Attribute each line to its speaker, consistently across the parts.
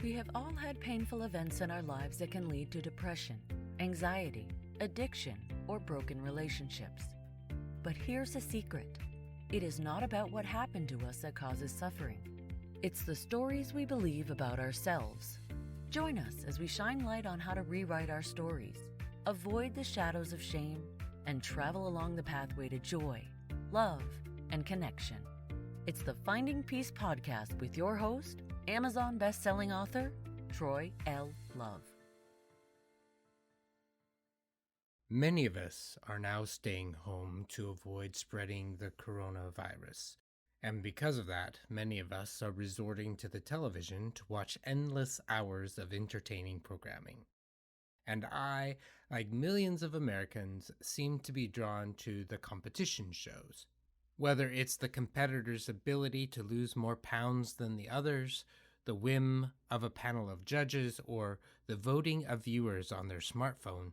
Speaker 1: We have all had painful events in our lives that can lead to depression, anxiety, addiction, or broken relationships. But here's a secret. It is not about what happened to us that causes suffering. It's the stories we believe about ourselves. Join us as we shine light on how to rewrite our stories, avoid the shadows of shame, and travel along the pathway to joy, love, and connection. It's the Finding Peace podcast with your host, Amazon best-selling author, Troy L. Love.
Speaker 2: Many of us are now staying home to avoid spreading the coronavirus. And because of that, many of us are resorting to the television to watch endless hours of entertaining programming. And I, like millions of Americans, seem to be drawn to the competition shows. Whether it's the competitor's ability to lose more pounds than the others, the whim of a panel of judges, or the voting of viewers on their smartphone,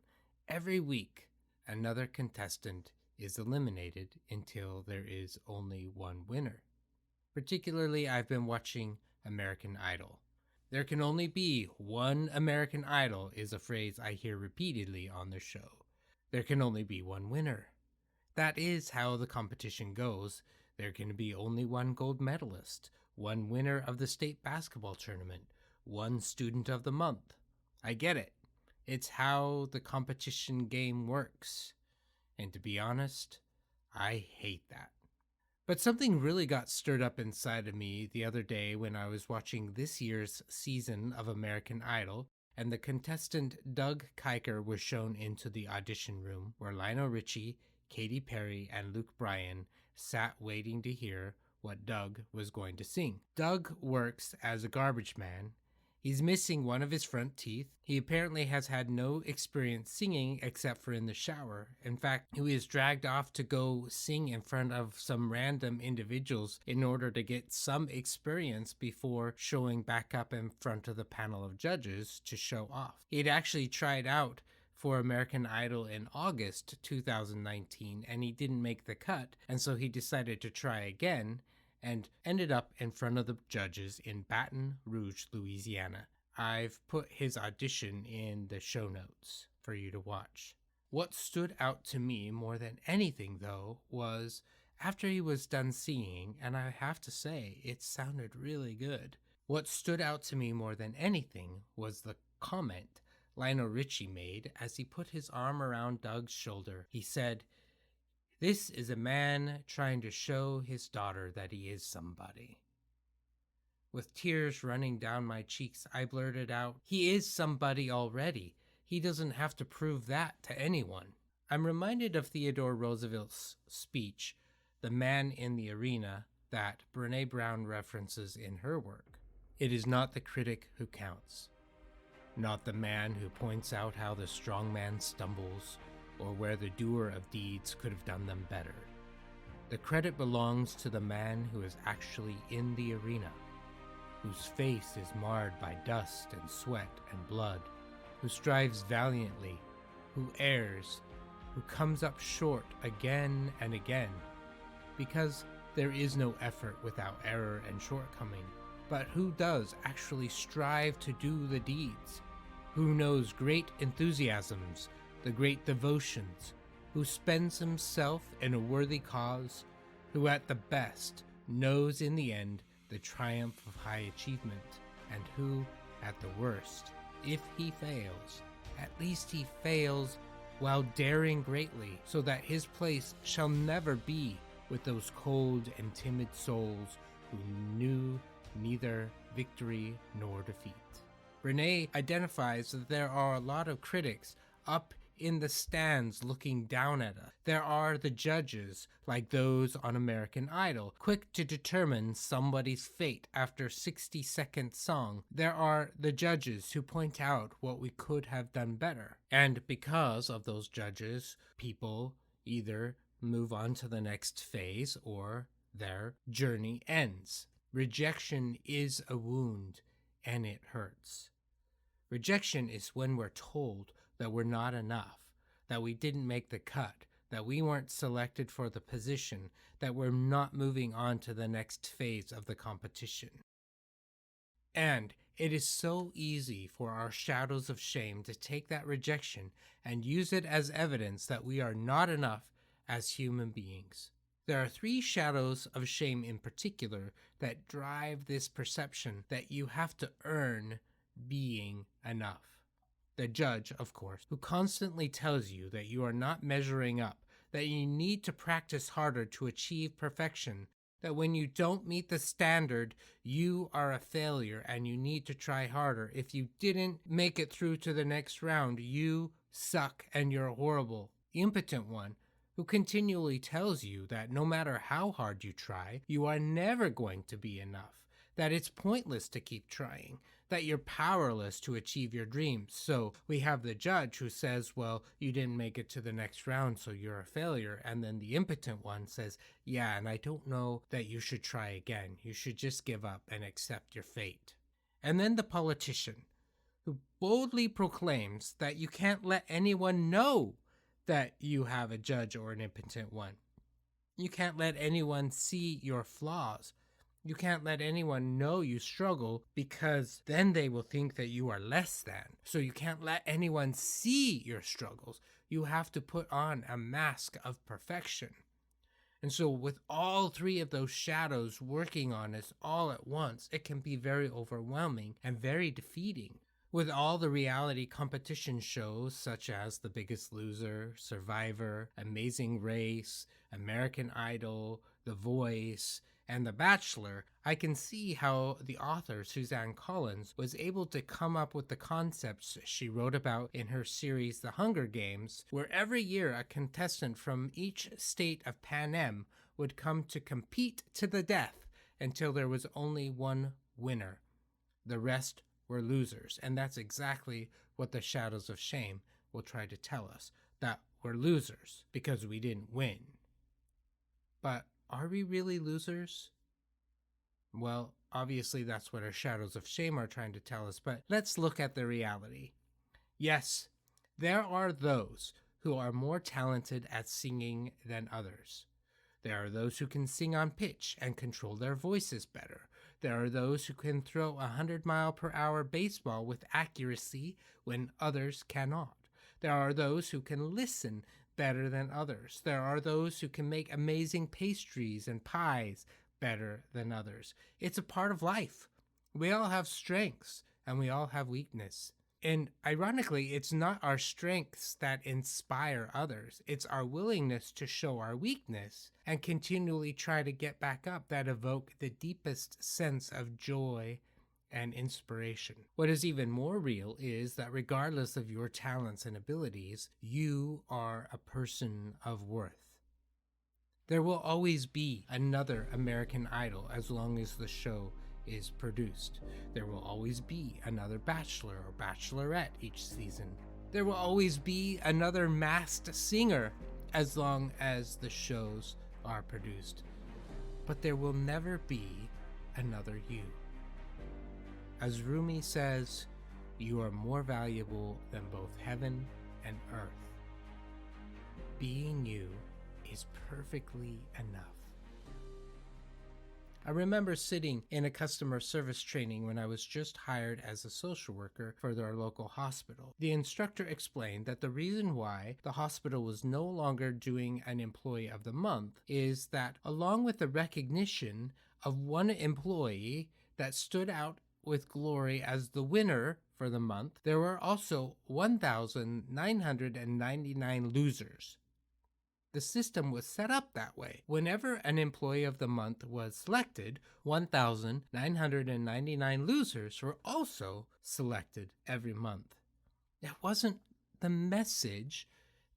Speaker 2: every week another contestant is eliminated until there is only one winner. Particularly, I've been watching American Idol. There can only be one American Idol is a phrase I hear repeatedly on the show. There can only be one winner. That is how the competition goes. There can be only one gold medalist, one winner of the state basketball tournament, one student of the month. I get it. It's how the competition game works. And to be honest, I hate that. But something really got stirred up inside of me the other day when I was watching this year's season of American Idol, and the contestant Doug Kiker was shown into the audition room where Lionel Richie, Katy Perry, and Luke Bryan sat waiting to hear what Doug was going to sing. Doug works as a garbage man. He's missing one of his front teeth. He apparently has had no experience singing except for in the shower. In fact, he was dragged off to go sing in front of some random individuals in order to get some experience before showing back up in front of the panel of judges to show off. He'd actually tried out for American Idol in August 2019, and he didn't make the cut, and so he decided to try again and ended up in front of the judges in Baton Rouge, Louisiana. I've put his audition in the show notes for you to watch. What stood out to me more than anything, though, was after he was done singing, and I have to say, it sounded really good. What stood out to me more than anything was the comment Lionel Richie made as he put his arm around Doug's shoulder. He said, "This is a man trying to show his daughter that he is somebody." With tears running down my cheeks, I blurted out, "He is somebody already. He doesn't have to prove that to anyone." I'm reminded of Theodore Roosevelt's speech, "The Man in the Arena," that Brené Brown references in her work. It is not the critic who counts, not the man who points out how the strong man stumbles, or where the doer of deeds could have done them better. The credit belongs to the man who is actually in the arena, whose face is marred by dust and sweat and blood, who strives valiantly, who errs, who comes up short again and again, because there is no effort without error and shortcoming, but who does actually strive to do the deeds, who knows great enthusiasms, the great devotions, who spends himself in a worthy cause, who at the best knows in the end the triumph of high achievement, and who, at the worst, if he fails, at least he fails while daring greatly, so that his place shall never be with those cold and timid souls who knew neither victory nor defeat. Brené identifies that there are a lot of critics up in the stands looking down at us. There are the judges, like those on American Idol, quick to determine somebody's fate after 60-second song. There are the judges who point out what we could have done better. And because of those judges, people either move on to the next phase or their journey ends. Rejection is a wound, and it hurts. Rejection is when we're told that we're not enough, that we didn't make the cut, that we weren't selected for the position, that we're not moving on to the next phase of the competition. And It is so easy for our shadows of shame to take that rejection and use it as evidence that we are not enough as human beings. There are 3 shadows of shame in particular that drive this perception that you have to earn being enough. The judge, of course, who constantly tells you that you are not measuring up, that you need to practice harder to achieve perfection, that when you don't meet the standard, you are a failure and you need to try harder. If you didn't make it through to the next round, you suck and you're horrible. The impotent one, who continually tells you that no matter how hard you try, you are never going to be enough, that it's pointless to keep trying, that you're powerless to achieve your dreams. So we have the judge who says, well, you didn't make it to the next round, so you're a failure. And then the impotent one says, yeah, and I don't know that you should try again. You should just give up and accept your fate. And then the politician, who boldly proclaims that you can't let anyone know that you have a judge or an impotent one. You can't let anyone see your flaws. You can't let anyone know you struggle, because then they will think that you are less than. So you can't let anyone see your struggles. You have to put on a mask of perfection. And so with all 3 of those shadows working on us all at once, it can be very overwhelming and very defeating. With all the reality competition shows such as The Biggest Loser, Survivor, Amazing Race, American Idol, The Voice, and The Bachelor, I can see how the author, Suzanne Collins, was able to come up with the concepts she wrote about in her series The Hunger Games, where every year a contestant from each state of Panem would come to compete to the death until there was only one winner. The rest were losers. And that's exactly what the shadows of shame will try to tell us, that we're losers because we didn't win. But are we really losers? Well, obviously that's what our shadows of shame are trying to tell us, but let's look at the reality. Yes, there are those who are more talented at singing than others. There are those who can sing on pitch and control their voices better. There are those who can throw a 100-mile-per-hour baseball with accuracy when others cannot. There are those who can listen better than others. There are those who can make amazing pastries and pies better than others. It's a part of life. We all have strengths and we all have weakness. And ironically, it's not our strengths that inspire others. It's our willingness to show our weakness and continually try to get back up that evoke the deepest sense of joy and inspiration. What is even more real is that regardless of your talents and abilities, you are a person of worth. There will always be another American Idol as long as the show is produced. There will always be another Bachelor or Bachelorette each season. There will always be another masked singer as long as the shows are produced. But there will never be another you. As Rumi says, you are more valuable than both heaven and earth. Being you is perfectly enough. I remember sitting in a customer service training when I was just hired as a social worker for their local hospital. The instructor explained that the reason why the hospital was no longer doing an employee of the month is that along with the recognition of one employee that stood out with glory as the winner for the month, there were also 1,999 losers. The system was set up that way. Whenever an employee of the month was selected, 1,999 losers were also selected every month. That wasn't the message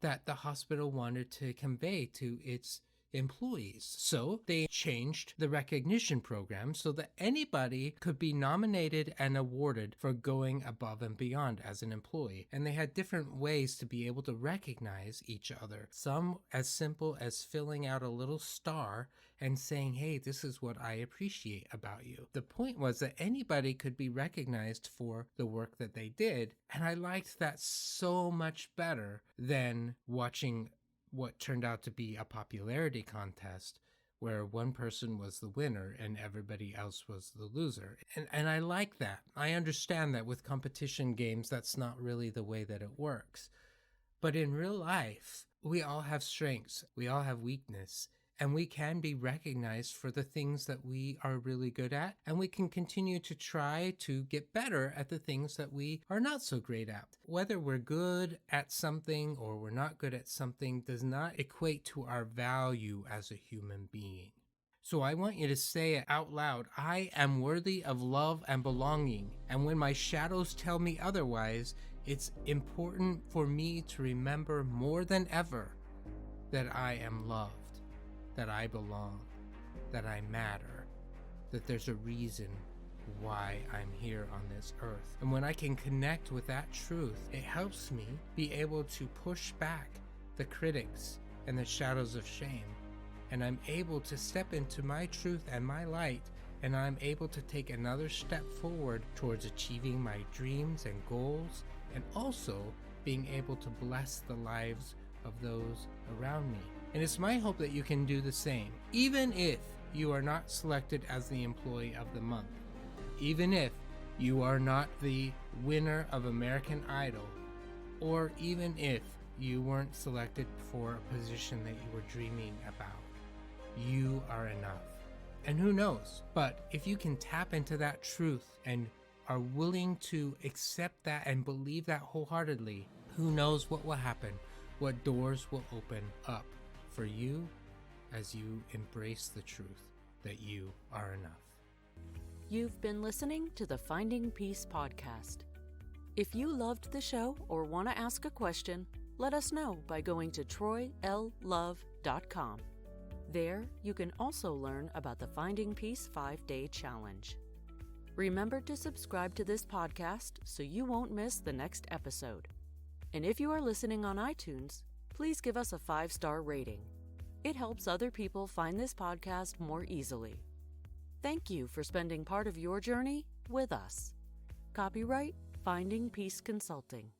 Speaker 2: that the hospital wanted to convey to its employees. So they changed the recognition program so that anybody could be nominated and awarded for going above and beyond as an employee. And they had different ways to be able to recognize each other. Some as simple as filling out a little star and saying, hey, this is what I appreciate about you. The point was that anybody could be recognized for the work that they did. And I liked that so much better than watching what turned out to be a popularity contest where one person was the winner and everybody else was the loser. And I like that. I understand that with competition games, that's not really the way that it works. But in real life, we all have strengths, we all have weakness, and we can be recognized for the things that we are really good at, and we can continue to try to get better at the things that we are not so great at. Whether we're good at something or we're not good at something does not equate to our value as a human being. So I want you to say it out loud. I am worthy of love and belonging, and when my shadows tell me otherwise, it's important for me to remember more than ever that I am loved, that I belong, that I matter, that there's a reason why I'm here on this earth. And when I can connect with that truth, it helps me be able to push back the critics and the shadows of shame. And I'm able to step into my truth and my light, and I'm able to take another step forward towards achieving my dreams and goals, and also being able to bless the lives of those around me. And it's my hope that you can do the same, even if you are not selected as the employee of the month, even if you are not the winner of American Idol, or even if you weren't selected for a position that you were dreaming about. You are enough. And who knows? But if you can tap into that truth and are willing to accept that and believe that wholeheartedly, who knows what will happen, what doors will open up for you as you embrace the truth that you are enough.
Speaker 1: You've been listening to the Finding Peace podcast. If you loved the show or want to ask a question, let us know by going to troylove.com. There, you can also learn about the Finding Peace 5-Day Challenge. Remember to subscribe to this podcast so you won't miss the next episode. And if you are listening on iTunes, please give us a 5-star rating. It helps other people find this podcast more easily. Thank you for spending part of your journey with us. Copyright Finding Peace Consulting.